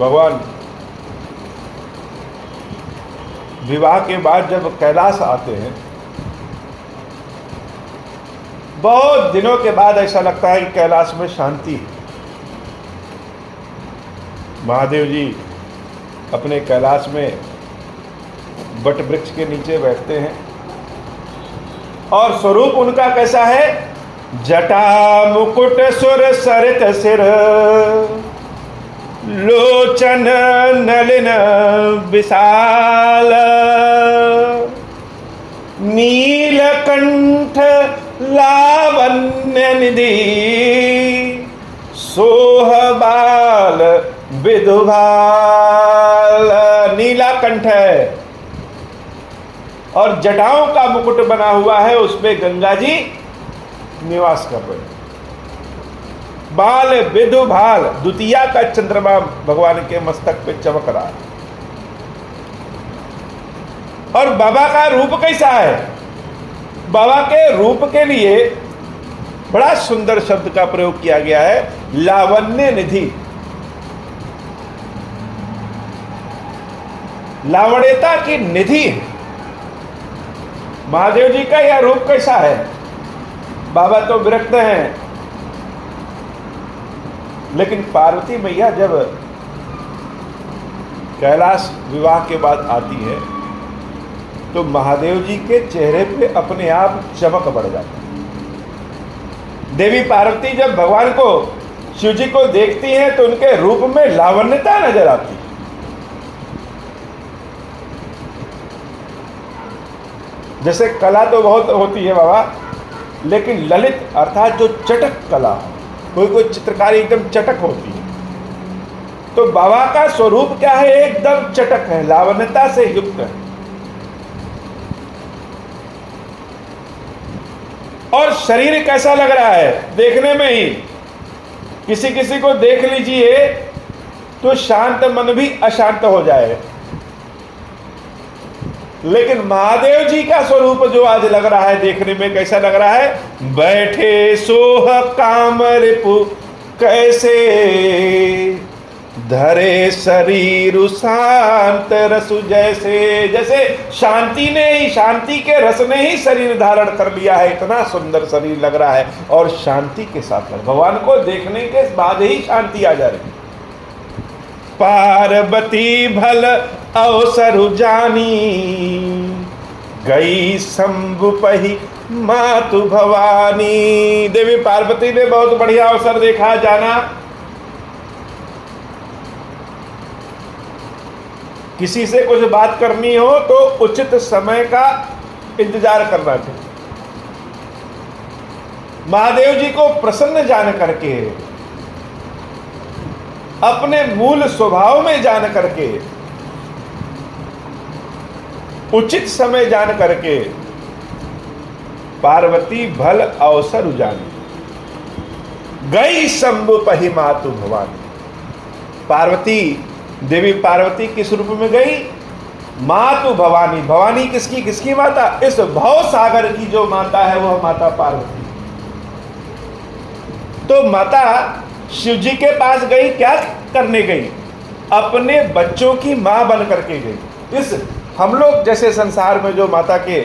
भगवान विवाह के बाद जब कैलाश आते हैं, बहुत दिनों के बाद ऐसा लगता है कि कैलाश में शांति है। महादेव जी अपने कैलाश में बट वृक्ष के नीचे बैठते हैं और स्वरूप उनका कैसा है? जटा मुकुट सुर सरित सिर, लोचन नलिन विशाल, नीलकंठ लावण्य निधि, सोहबाल विधुभाल। नीला कंठ है और जटाओं का मुकुट बना हुआ है, उसमें गंगा जी निवास कर रहे हैं। बाल विधु भाल, द्वितीया का चंद्रमा भगवान के मस्तक पे चमक रहा है। और बाबा का रूप कैसा है? बाबा के रूप के लिए बड़ा सुंदर शब्द का प्रयोग किया गया है, लावण्य निधि। लावण्यता की निधि है। महादेव जी का यह रूप कैसा है? बाबा तो विरक्त हैं, लेकिन पार्वती मैया जब कैलाश विवाह के बाद आती है तो महादेव जी के चेहरे पे अपने आप चमक बढ़ जाती है। देवी पार्वती जब भगवान को, शिव जी को देखती हैं तो उनके रूप में लावण्यता नजर आती है। जैसे कला तो बहुत होती है बाबा, लेकिन ललित अर्थात जो चटक कला, कोई कोई चित्रकारी एकदम चटक होती है, तो बाबा का स्वरूप क्या है? एकदम चटक है, लावण्यता से युक्त है। और शरीर कैसा लग रहा है देखने में ही? किसी किसी को देख लीजिए तो शांत मन भी अशांत हो जाए, लेकिन महादेव जी का स्वरूप जो आज लग रहा है देखने में, कैसा लग रहा है? बैठे सोह काम रिपु कैसे, धरे शरीर शांत रसु जैसे। जैसे शांति ने ही, शांति के रस ने ही शरीर धारण कर लिया है। इतना सुंदर शरीर लग रहा है और शांति के साथ भगवान को देखने के बाद ही शांति आ जा रही। पार्वती भल अवसर जानी, गई शंभु पही मातु भवानी। देवी पार्वती ने बहुत बढ़िया अवसर देखा, जाना। किसी से कुछ बात करनी हो तो उचित समय का इंतजार करना चाहिए। महादेव जी को प्रसन्न जान करके, अपने मूल स्वभाव में जान करके, उचित समय जान करके, पार्वती भल अवसर जानी, गई शंभु पही मातु भवानी। पार्वती, देवी पार्वती किस रूप में गई? मातु भवानी। भवानी किसकी? किसकी माता? इस भव सागर की जो माता है वह माता पार्वती। तो माता शिव जी के पास गई, क्या करने गई? अपने बच्चों की मां बन करके गई। इस हम लोग जैसे संसार में जो माता के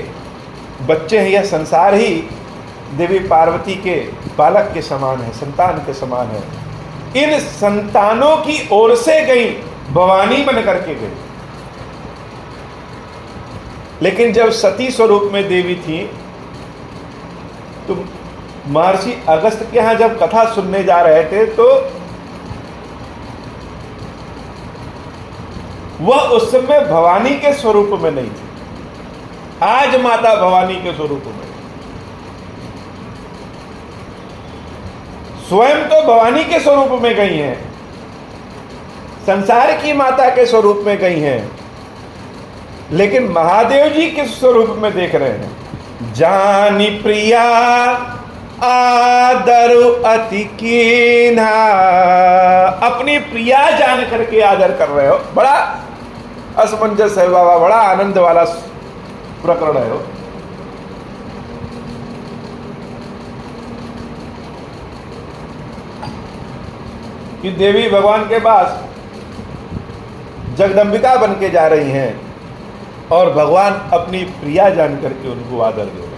बच्चे हैं, यह संसार ही देवी पार्वती के बालक के समान है, संतान के समान है। इन संतानों की ओर से गई, भवानी बन करके गई। लेकिन जब सती स्वरूप में देवी थी तो महर्षि अगस्त के यहां जब कथा सुनने जा रहे थे तो वह उस समय भवानी के स्वरूप में नहीं थी। आज माता भवानी के स्वरूप में, स्वयं तो भवानी के स्वरूप में गई हैं, संसार की माता के स्वरूप में गई हैं, लेकिन महादेव जी किस स्वरूप में देख रहे हैं? जानी प्रिया आदरु अति कीन्हा। अपनी प्रिया जान करके आदर कर रहे हो। बड़ा असमंजस है बाबा, बड़ा आनंद वाला प्रकरण है। कि देवी भगवान के पास जगदम्बिका बन के जा रही हैं और भगवान अपनी प्रिया जान करके उनको आदर दे रहे।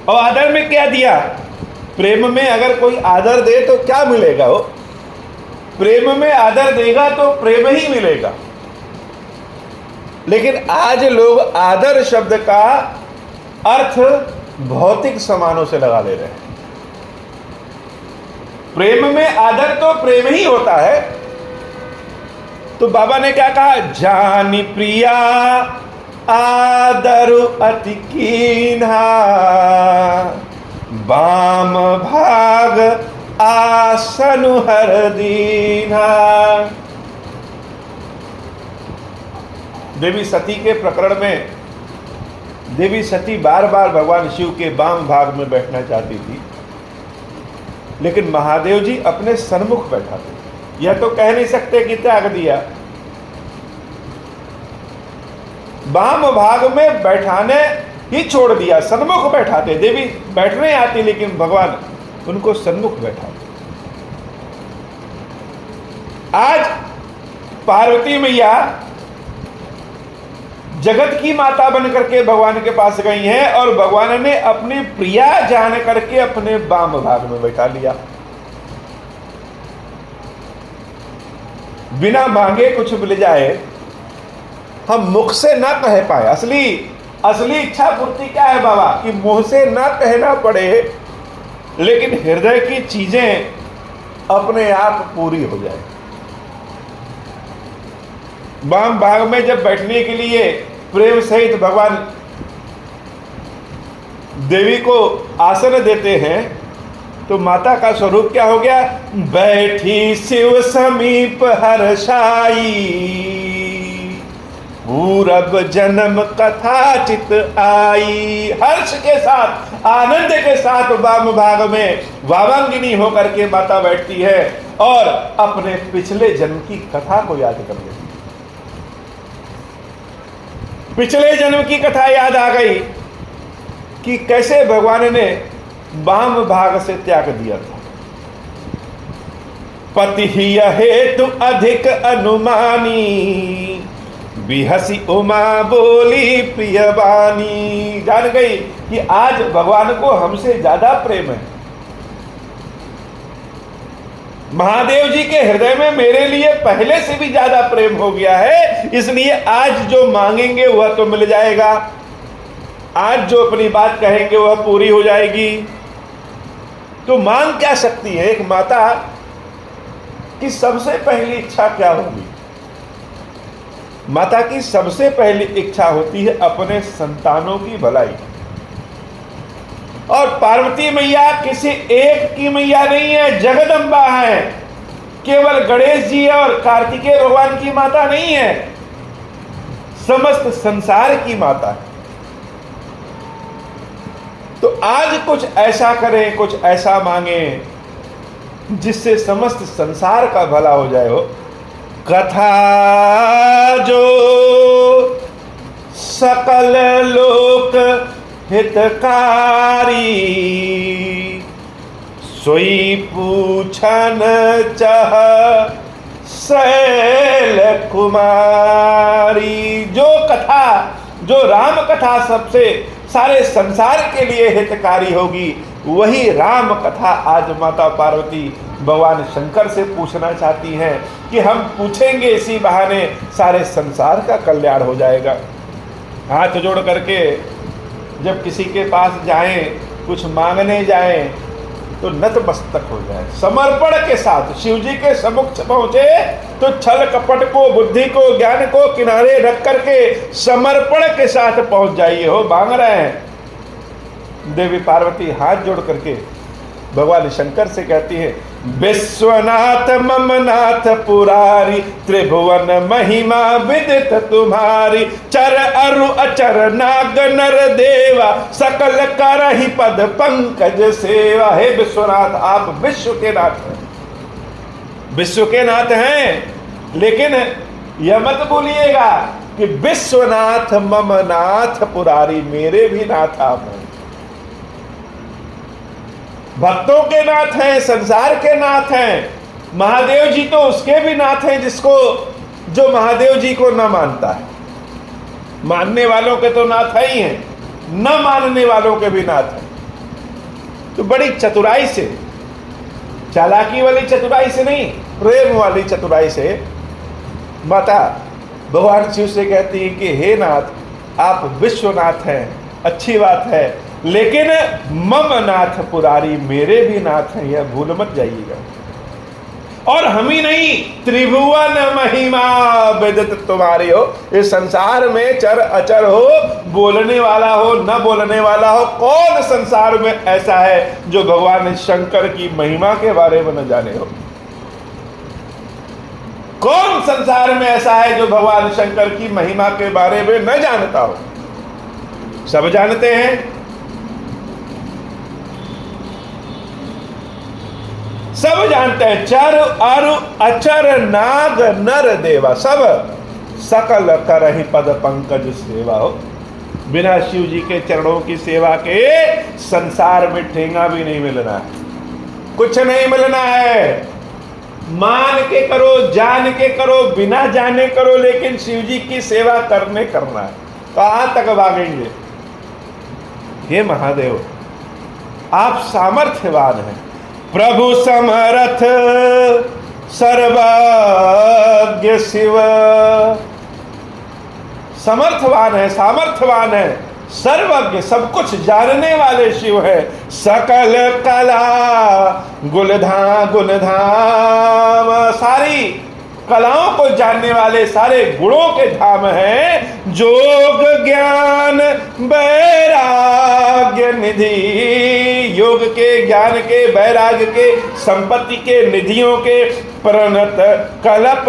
और आदर में क्या दिया? प्रेम में अगर कोई आदर दे तो क्या मिलेगा? हो प्रेम में आदर देगा तो प्रेम ही मिलेगा। लेकिन आज लोग आदर शब्द का अर्थ भौतिक सामानों से लगा ले रहे हैं। प्रेम में आदर तो प्रेम ही होता है। तो बाबा ने क्या कहा? जानी प्रिया आदरु अति कीन्हा, बाम भाग आसनु हर दीन्हा। देवी सती के प्रकरण में देवी सती बार बार भगवान शिव के बाम भाग में बैठना चाहती थी, लेकिन महादेव जी अपने सन्मुख बैठाते। यह तो कह नहीं सकते कि त्याग दिया। बाम भाग में बैठाने ही छोड़ दिया, सन्मुख बैठाते। देवी बैठने आती लेकिन भगवान उनको सन्मुख बैठाते। आज पार्वती मैया जगत की माता बन करके भगवान के पास गई हैं और भगवान ने अपनी प्रिया जान करके अपने बाम भाग में बैठा लिया। बिना मांगे कुछ मिल जाए, हम मुख से ना कह पाए। असली इच्छा पूर्ति क्या है बाबा? कि मुंह से ना कहना पड़े, लेकिन हृदय की चीजें अपने आप पूरी हो जाए। बाम भाग में जब बैठने के लिए प्रेम सहित भगवान देवी को आसन देते हैं तो माता का स्वरूप क्या हो गया? बैठी शिव समीप हर्षाई, पूरब जन्म कथा चित आई। हर्ष के साथ, आनंद के साथ वाम भाग में वामांगिनी होकर के माता बैठती है और अपने पिछले जन्म की कथा को याद कर लेती। पिछले जन्म की कथा याद आ गई कि कैसे भगवान ने वाम भाग से त्याग दिया था। पति ही हेतु अधिक अनुमानी, बिहसी उमा बोली प्रियवानी। जान गई कि आज भगवान को हमसे ज्यादा प्रेम है। महादेव जी के हृदय में मेरे लिए पहले से भी ज्यादा प्रेम हो गया है, इसलिए आज जो मांगेंगे वह तो मिल जाएगा। आज जो अपनी बात कहेंगे वह पूरी हो जाएगी। तो मांग क्या सकती है एक माता की? सबसे पहली इच्छा क्या होगी? माता की सबसे पहली इच्छा होती है अपने संतानों की भलाई। और पार्वती मैया किसी एक की मैया नहीं है, जगदम्बा है। केवल गणेश जी और कार्तिकेय भगवान की माता नहीं है, समस्त संसार की माता है। तो आज कुछ ऐसा करें, कुछ ऐसा मांगे जिससे समस्त संसार का भला हो जाए। हो कथा जो सकल लोक हितकारी, सोई पूछन चह शैल कुमारी। जो कथा, जो राम कथा सबसे सारे संसार के लिए हितकारी होगी, वही राम कथा आज माता पार्वती भगवान शंकर से पूछना चाहती हैं कि हम पूछेंगे, इसी बहाने सारे संसार का कल्याण हो जाएगा। हाथ जोड़ करके जब किसी के पास जाएं, कुछ मांगने जाएं, तो नतमस्तक हो जाए, समर्पण के साथ शिव जी के सम्मुख पहुंचे तो छल कपट को, बुद्धि को, ज्ञान को किनारे रख करके समर्पण के साथ पहुंच जाइए। हो मांग रहे हैं। देवी पार्वती हाथ जोड़ करके भगवान शंकर से कहती है, विश्वनाथ मम नाथ पुरारी, त्रिभुवन महिमा विदित तुम्हारी, चर अरु अचर नाग नर देवा, सकल करहि पद पंकज सेवा। हे विश्वनाथ, आप विश्व के नाथ हैं, विश्व के नाथ हैं, लेकिन यह मत भूलिएगा कि विश्वनाथ मम नाथ पुरारी, मेरे भी नाथ आप हैं। भक्तों के नाथ हैं, संसार के नाथ हैं। महादेव जी तो उसके भी नाथ हैं जिसको जो महादेव जी को न मानता है। मानने वालों के तो नाथ ही हैं, न मानने वालों के भी नाथ हैं। तो बड़ी चतुराई से, चालाकी वाली चतुराई से नहीं, प्रेम वाली चतुराई से माता भगवान शिव से कहती है कि हे नाथ, आप विश्वनाथ हैं, अच्छी बात है, लेकिन मम नाथ पुरारी, मेरे भी नाथ हैं, यह भूल मत जाइएगा। और हम ही नहीं, त्रिभुवन महिमा विदित तुम्हारी हो। इस संसार में चर अचर हो, बोलने वाला हो न बोलने वाला हो, कौन संसार में ऐसा है जो भगवान शंकर की महिमा के बारे में न जाने हो? कौन संसार में ऐसा है जो भगवान शंकर की महिमा के बारे में न जानता हो? सब जानते हैं, सब जानते हैं। चर अरु अचर नाग नर देवा, सब सकल करहि पद पंकज सेवा हो। बिना शिव जी के चरणों की सेवा के संसार में ठेंगा भी नहीं मिलना है, कुछ नहीं मिलना है। मान के करो, जान के करो, बिना जाने करो, लेकिन शिव जी की सेवा करना है। कहां तक भागेंगे? हे महादेव, आप सामर्थ्यवान हैं, प्रभु समर्थ सर्वज्ञ शिव। समर्थवान है, सामर्थ्यवान है, सर्वज्ञ, सब कुछ जानने वाले शिव है। सकल कला गुणधाम, सारी कलाओं को जानने वाले, सारे गुणों के धाम हैं। जोग ज्ञान वैराग्य निधि, योग के, ज्ञान के, वैराग्य के, संपत्ति के, निधियों के प्रणत कल्प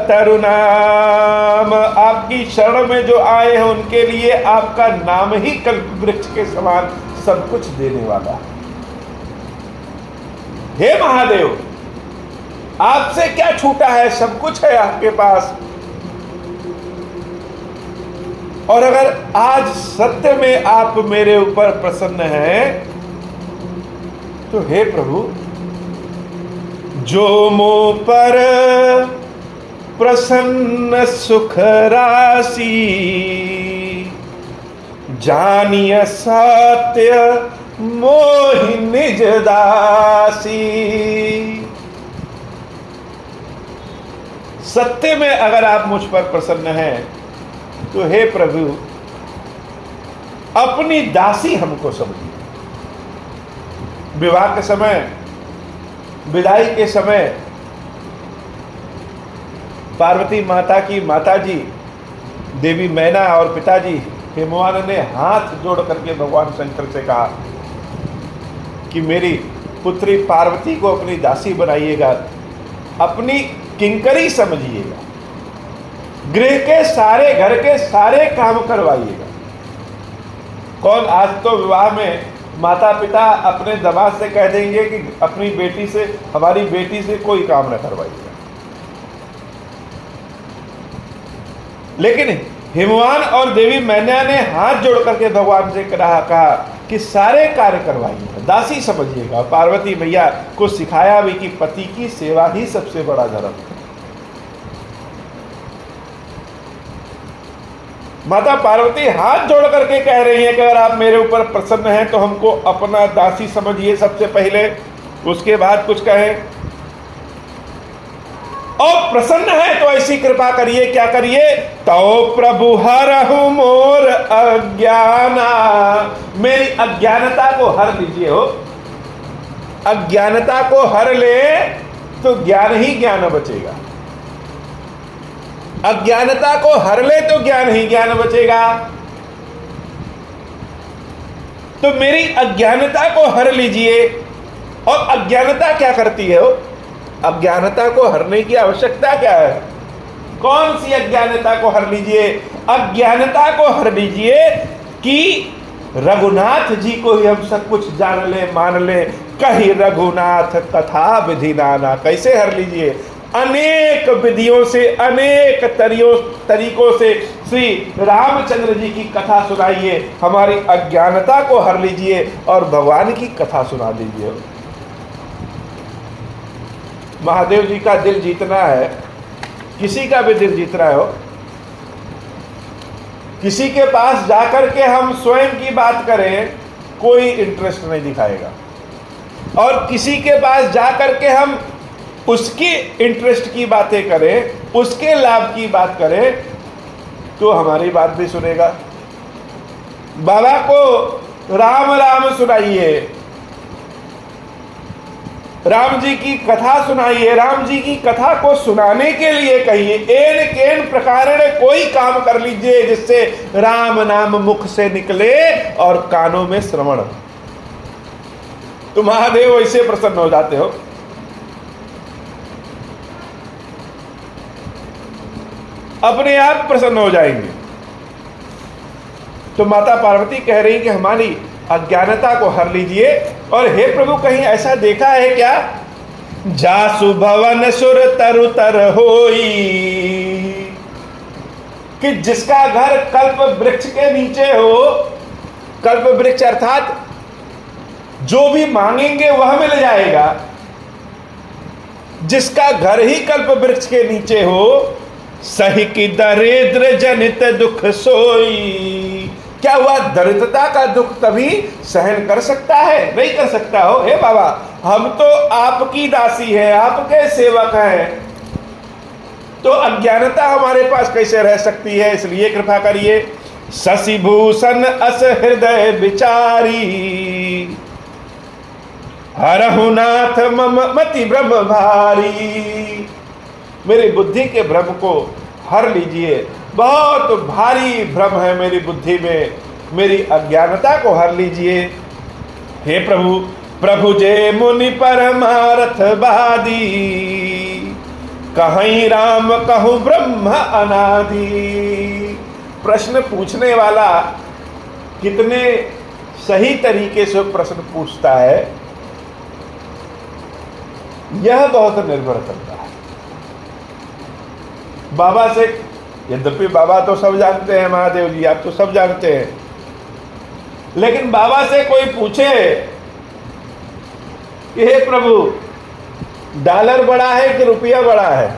तरुणाम। आपकी शरण में जो आए हैं उनके लिए आपका नाम ही कल्प वृक्ष के समान सब कुछ देने वाला है। हे महादेव, आपसे क्या छूटा है? सब कुछ है आपके पास। और अगर आज सत्य में आप मेरे ऊपर प्रसन्न हैं, तो हे प्रभु, जो मुझ पर प्रसन्न सुख राशि, जानिय सत्य मोहि निज दासी। सत्य में अगर आप मुझ पर प्रसन्न हैं, तो हे प्रभु, अपनी दासी हमको समझिए। विवाह के समय, विदाई के समय पार्वती माता की माताजी देवी मैना और पिताजी हिमवान ने हाथ जोड़ करके भगवान शंकर से कहा कि मेरी पुत्री पार्वती को अपनी दासी बनाइएगा, अपनी किंकरी समझिएगा, गृह के सारे, घर के सारे काम करवाइएगा। कौन आज तो विवाह में माता पिता अपने दामाद से कह देंगे कि अपनी बेटी से, हमारी बेटी से कोई काम न करवाइएगा, लेकिन हिमवान और देवी मैना ने हाथ जोड़ करके भगवान से कहा कि सारे कार्य करवाइएगा, दासी समझिएगा। पार्वती मैया को सिखाया भी कि पति की सेवा ही सबसे बड़ा धर्म है। माता पार्वती हाथ जोड़ करके कह रही है कि अगर आप मेरे ऊपर प्रसन्न हैं तो हमको अपना दासी समझिए सबसे पहले, उसके बाद कुछ कहें। और प्रसन्न है तो ऐसी कृपा करिए, क्या करिए? तो प्रभु हरहु मोर अज्ञाना, मेरी अज्ञानता को हर लीजिए। हो, अज्ञानता को हर ले तो ज्ञान ही ज्ञान बचेगा। अज्ञानता को हर ले तो ज्ञान ही ज्ञान बचेगा। तो मेरी अज्ञानता को हर लीजिए। और अज्ञानता क्या करती है? हो, अज्ञानता को हरने की आवश्यकता क्या है? कौन सी अज्ञानता को हर लीजिए? अज्ञानता को हर लीजिए कि रघुनाथ जी को ही हम सब कुछ जान ले, मान ले। कही रघुनाथ कथा विधि नाना, कैसे हर लीजिए? अनेक विधियों से, अनेक तरीकों से श्री रामचंद्र जी की कथा सुनाइए। हमारी अज्ञानता को हर लीजिए और भगवान की कथा सुना दीजिए। महादेव जी का दिल जीतना है किसी का भी दिल जीत रहा हो, किसी के पास जाकर के हम स्वयं की बात करें, कोई इंटरेस्ट नहीं दिखाएगा, और किसी के पास जाकर के हम उसकी इंटरेस्ट की बातें करें, उसके लाभ की बात करें, तो हमारी बात भी सुनेगा। बाबा को राम राम सुनाइए, राम जी की कथा सुनाइए, राम जी की कथा को सुनाने के लिए कहिए, एन केन प्रकार कोई काम कर लीजिए जिससे राम नाम मुख से निकले और कानों में श्रवण, तो महादेव ऐसे प्रसन्न हो जाते हो। अपने आप प्रसन्न हो जाएंगे। तो माता पार्वती कह रही कि हमारी अज्ञानता को हर लीजिए। और हे प्रभु, कहीं ऐसा देखा है क्या, जासु भवन सुर तरु तर होई, कि जिसका घर कल्प वृक्ष के नीचे हो, कल्प वृक्ष अर्थात जो भी मांगेंगे वह मिल जाएगा, जिसका घर ही कल्प वृक्ष के नीचे हो, सही की दरिद्र जनित दुख सोई। क्या हुआ, दरिद्रता का दुख तभी सहन कर सकता है? नहीं कर सकता हो। हे बाबा, हम तो आपकी दासी है, आपके सेवक हैं, तो अज्ञानता हमारे पास कैसे रह सकती है? इसलिए कृपा करिए। शशिभूषण अस हृदय विचारी, हरहुनाथ मम मति भ्रम भारी। मेरी बुद्धि के भ्रम को हर लीजिए, बहुत भारी भ्रम है मेरी बुद्धि में, मेरी अज्ञानता को हर लीजिए। हे प्रभु, प्रभु जे मुनि परमारथ बादी, कहीं राम कहूँ ब्रह्म अनादि। प्रश्न पूछने वाला कितने सही तरीके से प्रश्न पूछता है, यह बहुत निर्भर करता है बाबा से। यद्यपि बाबा तो सब जानते हैं, महादेव जी आप तो सब जानते हैं, लेकिन बाबा से कोई पूछे कि हे प्रभु, डॉलर बड़ा है कि रुपया बड़ा है,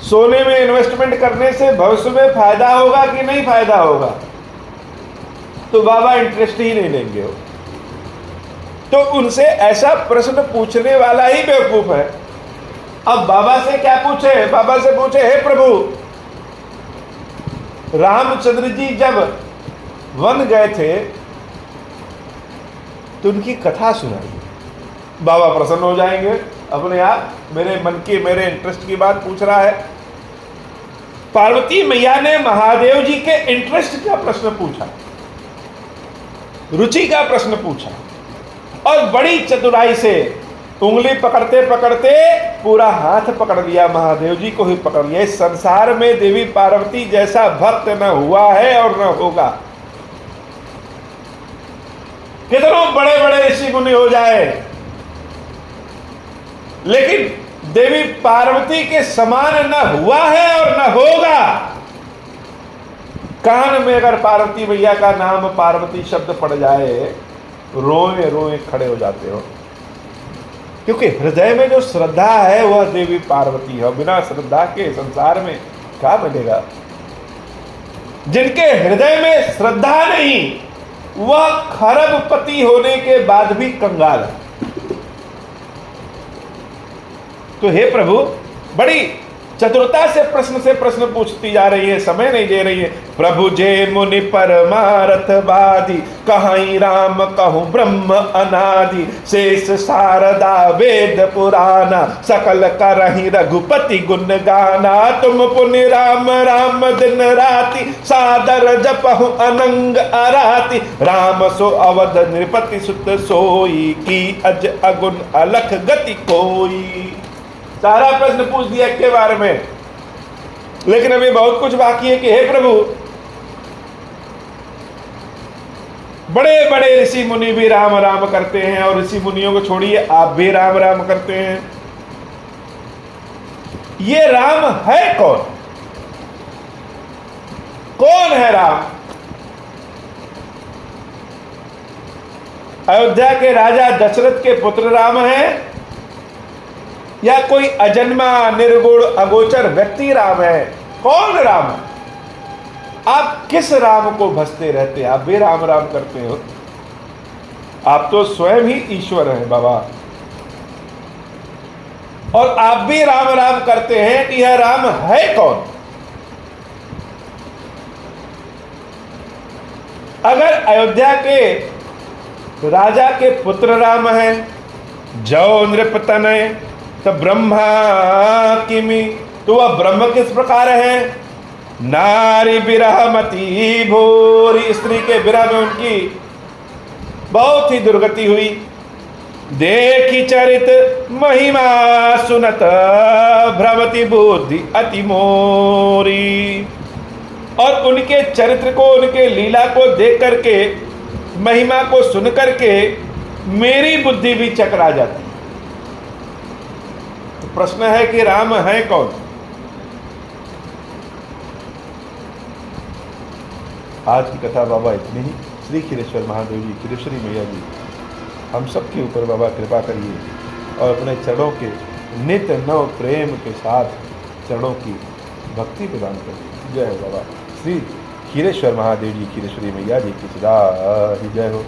सोने में इन्वेस्टमेंट करने से भविष्य में फायदा होगा कि नहीं फायदा होगा, तो बाबा इंटरेस्ट ही नहीं लेंगे हो। तो उनसे ऐसा प्रश्न पूछने वाला ही बेवकूफ है। अब बाबा से क्या पूछे? बाबा से पूछे, हे प्रभु, रामचंद्र जी जब वन गए थे तो उनकी कथा सुनाई, बाबा प्रसन्न हो जाएंगे अपने आप। मेरे मन की, मेरे इंटरेस्ट की बात पूछ रहा है। पार्वती मैया ने महादेव जी के इंटरेस्ट का प्रश्न पूछा, रुचि का प्रश्न पूछा, और बड़ी चतुराई से उंगली पकड़ते पकड़ते पूरा हाथ पकड़ लिया, महादेव जी को ही पकड़ लिया। इस संसार में देवी पार्वती जैसा भक्त न हुआ है और न होगा। कितनों बड़े बड़े ऋषि मुनि हो जाए, लेकिन देवी पार्वती के समान न हुआ है और न होगा। कान में अगर पार्वती मैया का नाम, पार्वती शब्द पड़ जाए, रोए रोए खड़े हो जाते हो, क्योंकि हृदय में जो श्रद्धा है वह देवी पार्वती है। बिना श्रद्धा के संसार में क्या मिलेगा? जिनके हृदय में श्रद्धा नहीं, वह खरबपति होने के बाद भी कंगाल है। तो हे प्रभु, बड़ी चतुरता से प्रश्न पूछती जा रही है, समय नहीं दे रही है। प्रभु जे मुनि परमारथ बादी, कहीं राम कहूँ ब्रह्म अनादि। शेष शारदा वेद पुराना, सकल करहि रघुपति गुण गाना। तुम पुनि राम राम दिन राति, सादर जपहु अनंग अराति। राम सो अवध नृपति सुत सोई, की अज अगुण अलख गति कोई। सारा प्रश्न पूछ दिया के बारे में, लेकिन अभी बहुत कुछ बाकी है कि हे प्रभु, बड़े बड़े ऋषि मुनि भी राम राम करते हैं, और ऋषि मुनियों को छोड़िए, आप भी राम राम करते हैं। ये राम है कौन? कौन है राम? अयोध्या के राजा दशरथ के पुत्र राम हैं, या कोई अजन्मा निर्गुण अगोचर व्यक्ति राम है? कौन राम है? आप किस राम को भजते रहते हैं? आप भी राम राम करते हो। आप तो स्वयं ही ईश्वर हैं बाबा, और आप भी राम राम करते हैं कि यह राम है कौन? अगर अयोध्या के राजा के पुत्र राम हैं, जौ नृपतनय, तो ब्रह्मा किमि, तो वह ब्रह्म किस प्रकार है? नारी विरहमती भूरी, स्त्री के विरह में उनकी बहुत ही दुर्गति हुई। देखी चरित महिमा सुनत भ्रमति बुद्धि अति मोरी, और उनके चरित्र को, उनके लीला को देख करके, महिमा को सुन करके मेरी बुद्धि भी चकरा जाती। तो प्रश्न है कि राम है कौन? आज की कथा बाबा इतनी ही। श्री खीरेश्वर महादेव जी, खीरेश्वरी मैया जी, हम सब के ऊपर बाबा कृपा करिए और अपने चरणों के नित्य नव प्रेम के साथ चरणों की भक्ति प्रदान करिए। जय हो बाबा। श्री खीरेश्वर महादेव जी, खीरेश्वरी मैया जी की सदा ही जय हो।